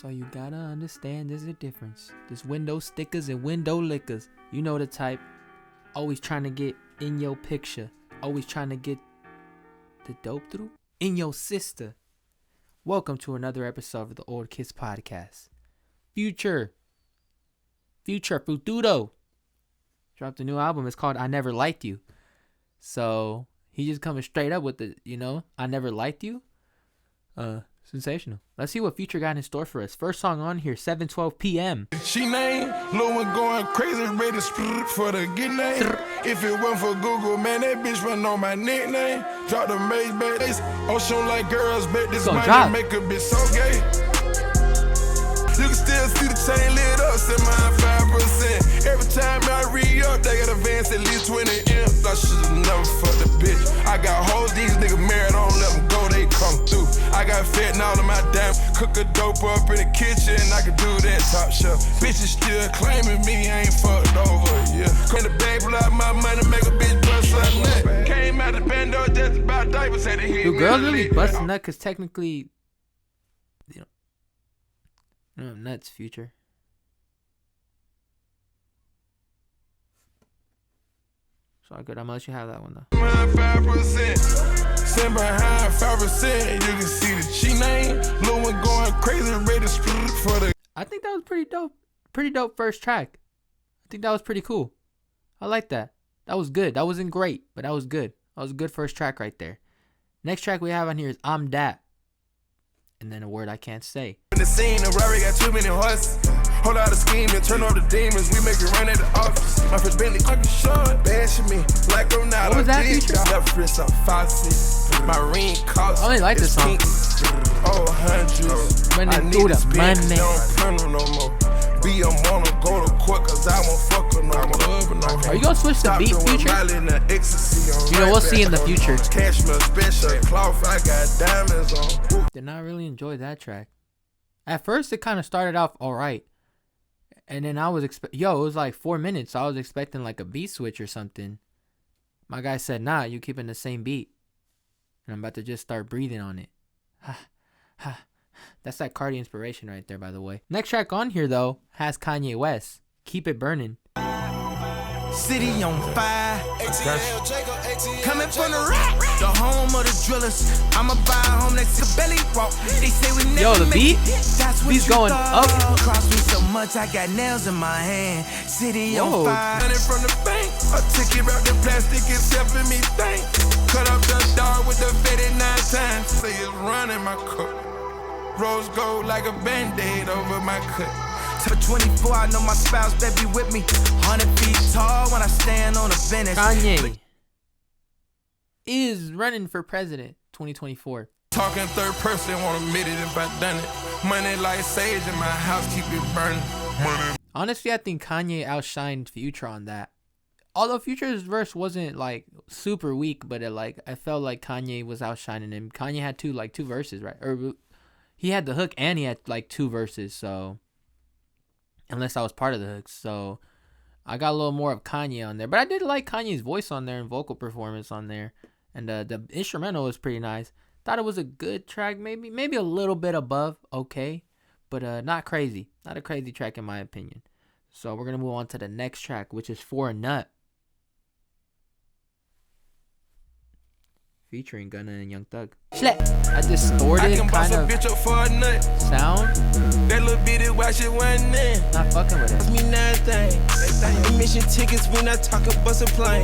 So you gotta understand there's a difference. There's window stickers and window lickers. You know the type. Always trying to get in your picture. Always trying to get the dope through in your sister. Welcome to another episode of the Old Kids Podcast. Future Futuro dropped a new album. It's called I Never Liked You. So he just coming straight up with the, I Never Liked You. Sensational. Let's see what Future got in store for us. First song on here, 7:12 p.m. She named Lil one going crazy, ready to for the good name. If it wasn't for Google, man, that bitch wouldn't know my nickname. Drop the maze back, ocean like girls, bet this money make a bitch so gay. You can still see the chain lit up, set mine 5%. Every time I re-up, they got advance at least 20 M's. I should've never fucked a bitch. I got hoes, these niggas married, I don't let them go, they come through. I got fentanyl in my damn, cook a dope up in the kitchen, I can do that top shelf. Bitches still claiming me, I ain't fucked over, yeah. Come the bank, pull out my money, make a bitch bust a nut. Came out the bando just about diapers, had to hit. Do girls really bust a nut? Cause technically, nuts, Future. So good. I'm gonna let you have that one though. 5%. Stand behind 5%. You can see the G name. Lil one going crazy, ready to for the. I think that was pretty dope. Pretty dope first track. I think that was pretty cool. I like that. That was good. That wasn't great, but that was good. That was a good first track right there. Next track we have on here is I'm Dat. And then a word I can't say. In the scene, the Rari got too many horses. Whole lot of scheming, turn off the demons. We make it run at the office. My first Bentley, fucking short, bashing me like I'm not. What was that, Future? Left wrist up 5'6". My ring cost. I only like this song. Oh, hundreds. Running through the money. Don't no more. Be a wanna go to court cause I won't fuck her no more. Are you gonna switch the beat, Future? We'll see in the future. Cashmere special cloth, I got diamonds on. Did not really enjoy that track. At first, it kind of started off alright. And then I was it was like 4 minutes. So I was expecting like a beat switch or something. My guy said, nah, you keeping the same beat. And I'm about to just start breathing on it. That's that Cardi inspiration right there, by the way. Next track on here, though, has Kanye West. Keep It Burnin'. City on fire. Coming from the rock, the home of the drillers. I'ma buy a home next to the belly walk. They say we never. Yo, the beat? That's what Beat's going up. Cross me so much, I got nails in my hand. City on fire. Running from the bank, a ticket wrapped in plastic is helping me think. Cut up the dog with the fitted 9 times. Say it's running my cup. Rose gold like a band-aid over my cut. For 24, I know my spouse better be with me. 100 feet tall when I stand on a bench. Kanye is running for president 2024. Talking third person, won't admit it if I done it. Money like sage in my house, keep it burning. Money. Honestly, I think Kanye outshined Future on that. Although Future's verse wasn't like super weak, but I felt like Kanye was outshining him. Kanye had two verses, right? Or he had the hook and he had like 2 verses, so unless I was part of the hooks. So I got a little more of Kanye on there. But I did like Kanye's voice on there and vocal performance on there. And the instrumental was pretty nice. Thought it was a good track, maybe a little bit above okay, but not crazy. Not a crazy track in my opinion. So we're going to move on to the next track, which is For a Nut. Featuring Gunna Young Thug. A distorted kind of sound. That little bitty watch it one in. Not fucking with it. Me nothing. Admission tickets, we not talking bus a plane.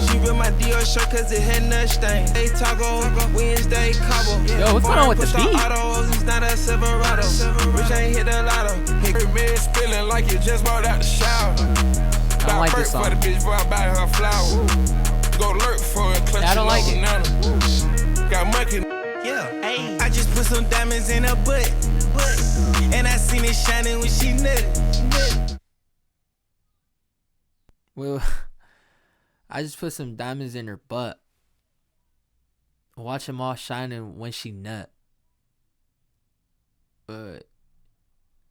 She read my Dior shirt cause it had nut stain. They taco, Wednesday cobble. Yo, what's going on with the beat? It's not a Silverado. Which ain't hit a lotto. Her bed spilling like you just bought out the shower. I don't like this song. For the bitch before I buy her flower. Go lurk for it. I don't like it. Got monkey. Yeah, hey. I just put some diamonds in her butt. And I seen it shining when she nutted. Well, I just put some diamonds in her butt. Watch them all shining when she nut. But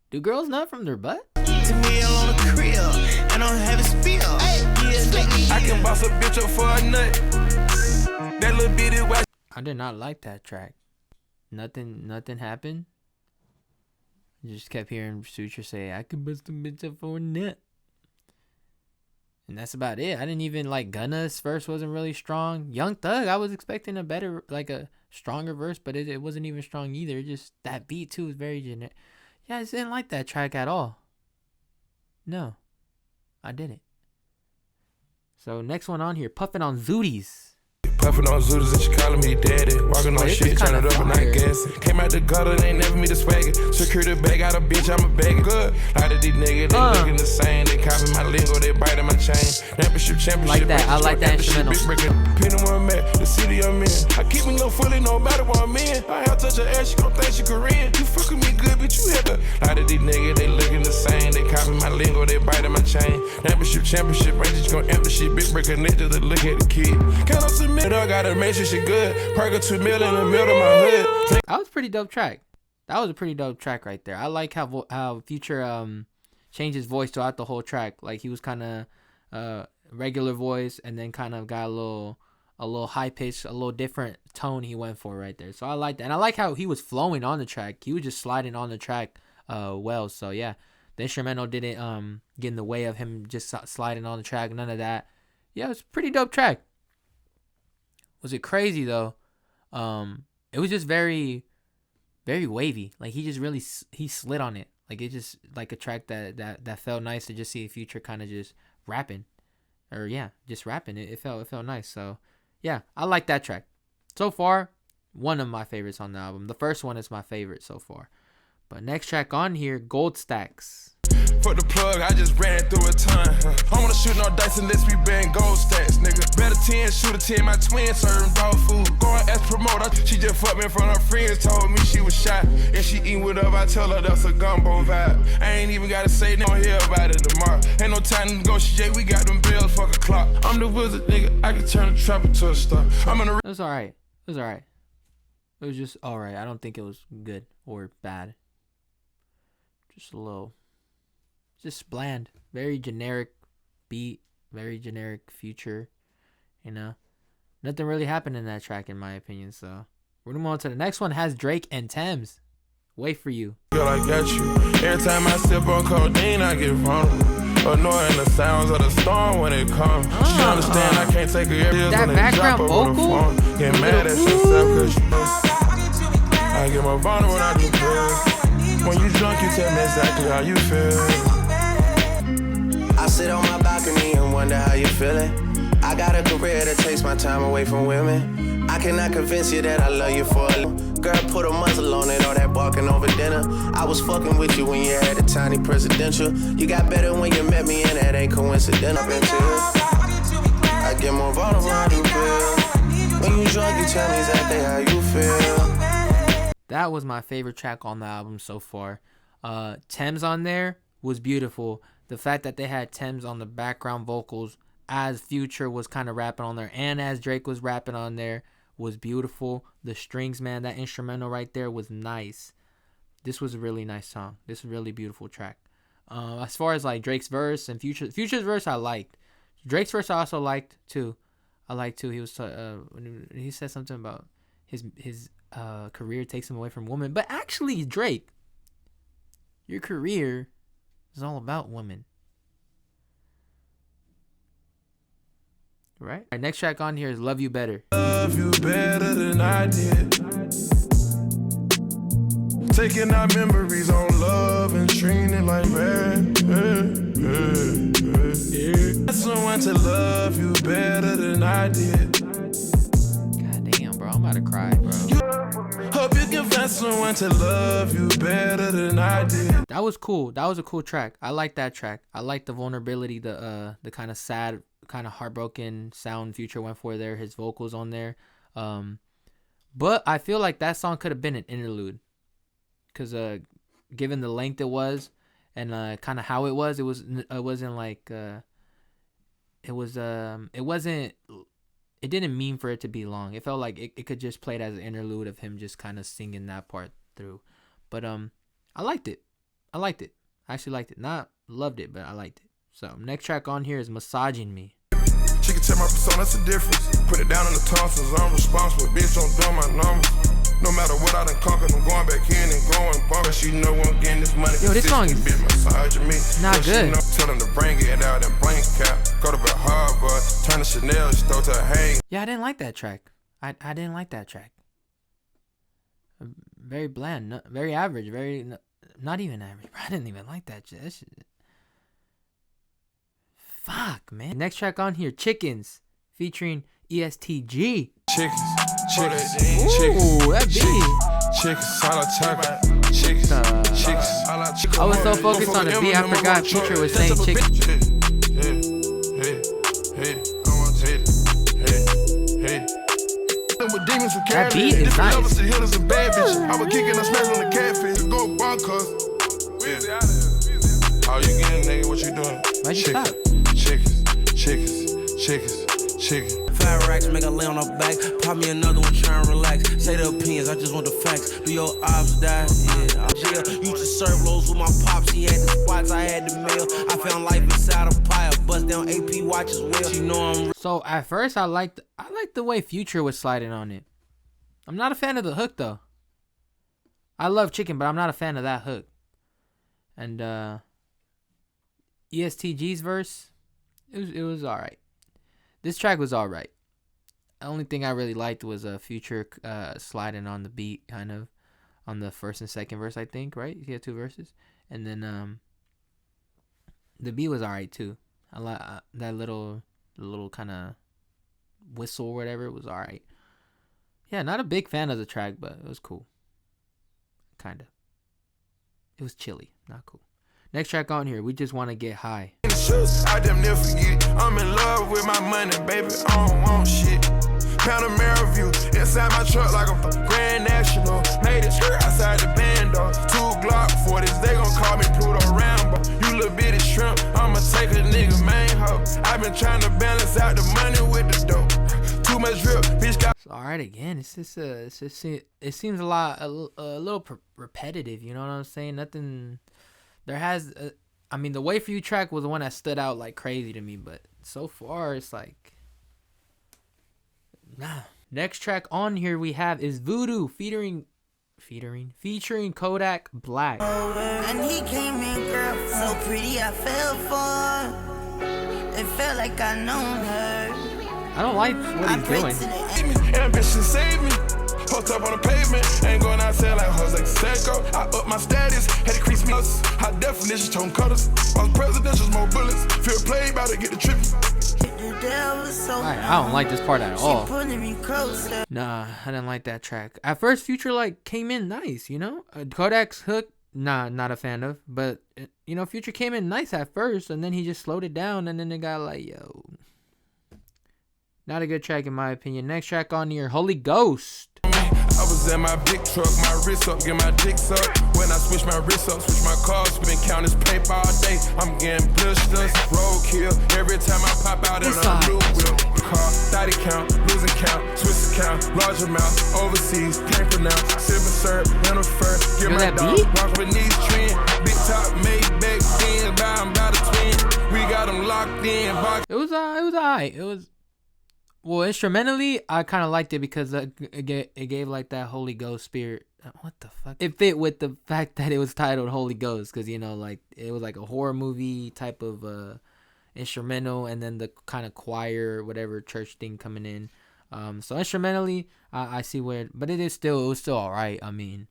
do girls nut from their butt? To me, I'm on a crib. I don't have a spill. I can boss a bitch up for a nut. That little bitty watch. I did not like that track. Nothing happened. Just kept hearing Future say, "I could bust a bitch up for a nut." And that's about it. I didn't even like Gunna's verse wasn't really strong. Young Thug, I was expecting a better, like a stronger verse, but it wasn't even strong either. Just that beat too was very generic. Yeah, I just didn't like that track at all. No, I didn't. So next one on here, Puffin on ZOOTIEZ. Puffin on ZOOTIEZ and she calling me daddy. Walking on shit, turn it up and not gassing. Came out the gutter, they ain't never me the swagger. Secure the bag, out a bitch, I'm a bagger. Good. A lot of these niggas, they looking the same. They copy my lingo, they bite on my chain. Championship. Like that, I like that instrumental. Depending where I'm at, the city I'm in. I keep me low fully, no matter where I'm in. I have touch her ass, she gon' think she Korean. You fucking me good, bitch, you hit her. A lot of these niggas, they looking the same. They copy my lingo, they bite on my chain. Championship, range, gon' empty shit. Big break connected to look at the kid. Count up some I gotta make sure she good. Perk a 2 mil in the middle of my hood. That was a pretty dope track. That was a pretty dope track right there. I like how Future changed his voice throughout the whole track. Like he was kind of regular voice and then kind of got a little high pitched, a little different tone he went for right there. So I like that. And I like how he was flowing on the track. He was just sliding on the track well. So yeah, the instrumental didn't get in the way of him just sliding on the track. None of that. Yeah, it was a pretty dope track. Was it crazy though? It was just very, very wavy. Like he just really he slid on it. Like it just like a track that felt nice to just see a Future kind of just rapping, or yeah, just rapping. It felt nice. So yeah, I like that track. So far, one of my favorites on the album. The first one is my favorite so far. But next track on here, Gold Stacks. For the plug, I just ran through a ton. I wanna shoot no dice unless we bang gold stacks, nigga. Better 10, shoot a 10, my twin serving dog food. Going as promoter, she just fucked me in front of her friends, told me she was shot. And she eating with up, I tell her that's a gumbo vibe. I ain't even gotta say no, hear about it tomorrow. Ain't no time to negotiate, we got them bills, fuck a clock. I'm the wizard, nigga, I can turn the trap into a star. I'm in the... It was alright. It was alright. It was just alright. I don't think it was good or bad. Just a little... just bland, very generic beat, very generic Future, you know. Nothing really happened in that track in my opinion. So we're gonna move on to the next one. Has Drake and Tems. Wait for you. Girl, I got you. Every time I sip on codeine, I get vulnerable. Annoying the sounds of the storm when it comes. She understand I can't take her ears that when background they drop over vocal? the phone. Get mad at yourself cause you know. I get more vulnerable when I do pills. When you drunk, you tell me exactly how you feel. I sit on my balcony and wonder how you feeling. I got a career that takes my time away from women. I cannot convince you that I love you for a girl, put a muzzle on it, all that barking over dinner. I was fucking with you when you had a tiny presidential. You got better when you met me and that ain't coincidental. I get more vulnerable how you feel. When you drunk, you tell me exactly how you feel. That was my favorite track on the album so far. Tems on there was beautiful. The fact that they had Tems on the background vocals as Future was kind of rapping on there and as Drake was rapping on there was beautiful. The strings, man, that instrumental right there was nice. This was a really nice song. This is a really beautiful track. As far as like Drake's verse and Future's verse, I liked. Drake's verse I also liked too. He was when he said something about his career takes him away from women. But actually, Drake, your career is all about women. Right? Our next track on here is Love You Better. Love you better than I did. Taking our memories on love and treating it like bad. Someone to love you better than I did. God damn, bro. I'm about to cry, bro. Hope you can find someone to love you better than I did. That was cool. That was a cool track. I like that track. I like the vulnerability, the kind of sad, kind of heartbroken sound Future went for there. His vocals on there. But I feel like that song could have been an interlude. Because given the length it was and kind of how it wasn't like it didn't mean for it to be long. It felt like it could just play it as an interlude of him just kind of singing that part through. But I liked it. I actually liked it. Not loved it, but I liked it. So next track on here is Massaging Me. She can tell my persona, that's the difference. Put it down in the tonsils, I'm responsible. Bitch, don't dumb my numbers. No matter what I done conquered, I'm going back in and growing bumper. She know I'm getting this money. Yo, this song is not good. Tell them to bring it out and blank cap. Go to bed hard, but turn the Chanel store to a hang. Yeah, I didn't like that track. I didn't like that track. Very bland, very average, very not even average. I didn't even like that shit. Fuck, man. Next track on here, Chickens, featuring EST Gee. Chickens. Ooh, that beat. Chickens, all I talk about. Chickens. I was so focused on the beat, I forgot Future was saying chickens. That beat is nice. I was kicking and smashing on the catfish. Go bonkers. How you getting, nigga? What you doing? Why'd you stop? Chicken. 5 racks, make a lay on her back. Pop me another one, try and relax. Say the opinions, I just want the facts. Do your ops die? Yeah, I'm jail. Used to serve lows with my pops. He had the spots, I had the mail. I found life inside a pile. Bust down AP watch as well. She know I'm. So at first I liked the way Future was sliding on it. I'm not a fan of the hook though. I love Chicken, but I'm not a fan of that hook. And EST Gee's verse, it was alright. This track was alright. The only thing I really liked was Future sliding on the beat, kind of on the first and second verse, I think, right? He had 2 verses, and then the beat was alright too. I like that little kind of whistle or whatever. It was alright. Yeah, not a big fan of the track, but it was cool. Kinda. It was chilly, not cool. Next track on here, We Just Want to Get High. I damn never forget. I'm in love with my money, baby. I don't want shit. Panamera view inside my truck like I'm Grand National. Made it outside the band, though. 2 Glock 40s, they gon' call me Pluto Rambo. You little bitty shrimp, I'ma take a nigga main hoe. I been trying to balance out the money with the dope. Too much drip, bitch got. It's alright again. It's just it seems a little repetitive. You know what I'm saying? Nothing. There has, I mean, the Wait For You track was the one that stood out like crazy to me, but so far it's like, nah. Next track on here we have is Voodoo featuring Kodak Black. And he came in, girl, so pretty, I fell for. It felt like I known her. I don't like what he's doing. Ambition save me. Hooked up on the pavement, ain't going outside like Jose Canseco. I up my status, had to crease me. High definition, tone cutters. All presidentials, more bullets. Feel played, about to get the trip. I don't like this part at all. Nah, I didn't like that track. At first, Future like came in nice, you know. Kodak's hook, nah, not a fan of. But you know, Future came in nice at first, and then he just slowed it down, and then it got like, yo, not a good track in my opinion. Next track on here, Holy Ghost. I was at my big truck, my wrist up, get my dick sucked. When I switch my wrist up, switch my cars, been counting this paper all day. I'm getting blisters, roadkill. Every time I pop out in a new whip. Car, 30 count, losing count, Swiss account, large amount, overseas, can't pronounce. Silver syrup, rental fur, get my dog, walk with these trend. Big top, made back then, I'm about a twin. We got them locked in. It was alright. It was. Well, instrumentally, I kind of liked it because it gave like that Holy Ghost spirit. What the fuck? It fit with the fact that it was titled Holy Ghost because, you know, like it was like a horror movie type of instrumental, and then the kind of choir, whatever church thing coming in. So instrumentally, I see where, but it was still all right. I mean,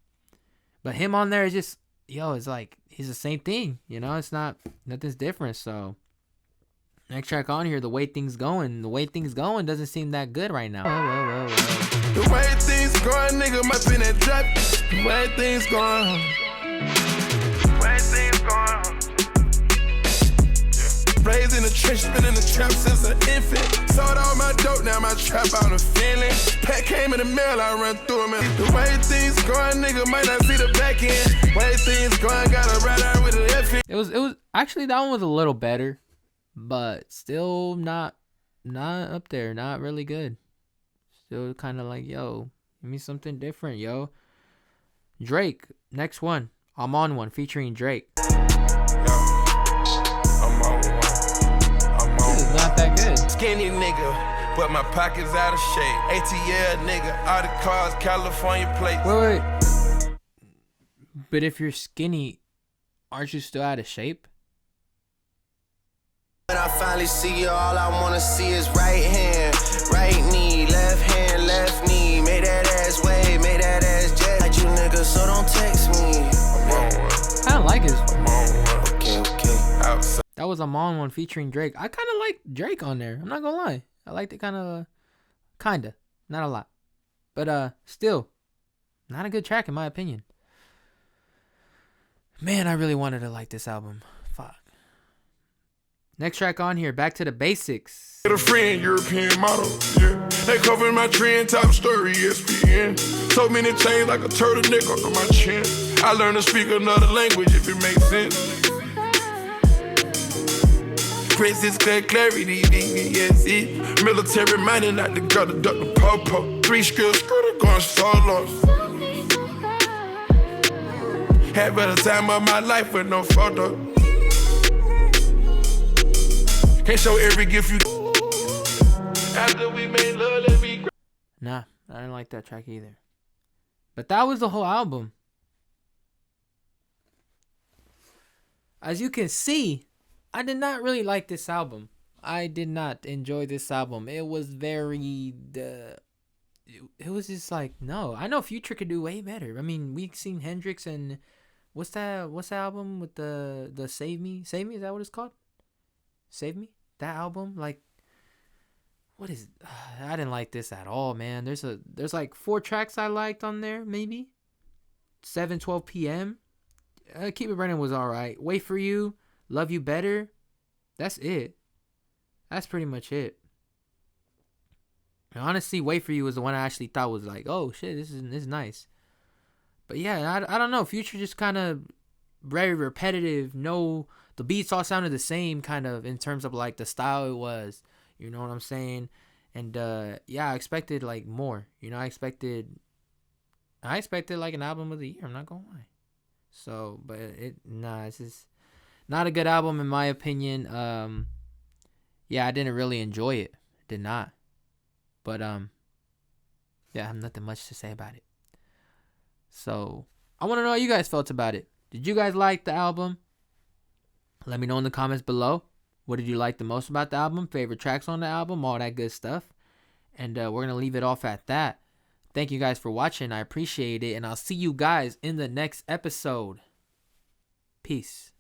but him on there is just, yo, it's like he's the same thing. You know, it's nothing's different. So. Next track on here, The Way Things Going. The Way Things Going doesn't seem that good right now. The way things going, nigga, might be that trap. The way things going. The way things going. Raised in the trench, been in the trap since an infant. Sold all my dope, now my trap out of feeling. Pack came in the mail, I run through them. The way things going, nigga, might not see the back end. Way things going, gotta ride out with an F. It was actually, that one was a little better. But still not up there, not really good. Still kind of like, yo, give me something different, yo. Drake, next one. I'm On One, featuring Drake. I'm on one. This is not that good. Skinny nigga, but my pockets out of shape. ATL nigga, all the cars, California plates. Wait. But if you're skinny, aren't you still out of shape? When I finally see you, all I wanna see is right hand, right knee, left hand, left knee. Make that ass wave, make that ass jet. Like you niggas, so don't text me. I don't like his. Okay. Outside. That was a Amon one featuring Drake. I kind of like Drake on there. I'm not gonna lie. I liked it kinda, not a lot, but still, not a good track in my opinion. Man, I really wanted to like this album. Fuck. Next track on here, Back to the Basics. Get a friend, European model, yeah. They cover my trend, top story, ESPN. So many chains like a turtleneck under my chin. I learned to speak another language if it makes sense. Princess clear clarity, yes, it. Military minded, not the girl to duck the po-po. 3 skills, skirt going solo. Had better time of my life with no photo. Can't show every gift you. After we made love, let me. Nah, I didn't like that track either. But that was the whole album. As you can see, I did not really like this album. I did not enjoy this album. It was very it was just like, no. I know Future could do way better. I mean, we've seen Hendrix and what's that album with the Save Me? Save Me, is that what it's called? Save Me? That album, like, what is? I didn't like this at all, man. There's like 4 tracks I liked on there, maybe 7:12 p.m. Keep It Burning was all right. Wait for You, Love You Better. That's it. That's pretty much it. And honestly, Wait for You was the one I actually thought was like, oh shit, this is nice. But yeah, I don't know. Future just kind of very repetitive. No. The beats all sounded the same, kind of, in terms of like the style it was. You know what I'm saying? And yeah, I expected like more. You know, I expected like an album of the year. I'm not gonna lie. So, but it's just not a good album in my opinion. Yeah, I didn't really enjoy it. Did not. But yeah, I have nothing much to say about it. So I want to know how you guys felt about it. Did you guys like the album? Let me know in the comments below. What did you like the most about the album? Favorite tracks on the album? All that good stuff. And we're going to leave it off at that. Thank you guys for watching. I appreciate it. And I'll see you guys in the next episode. Peace.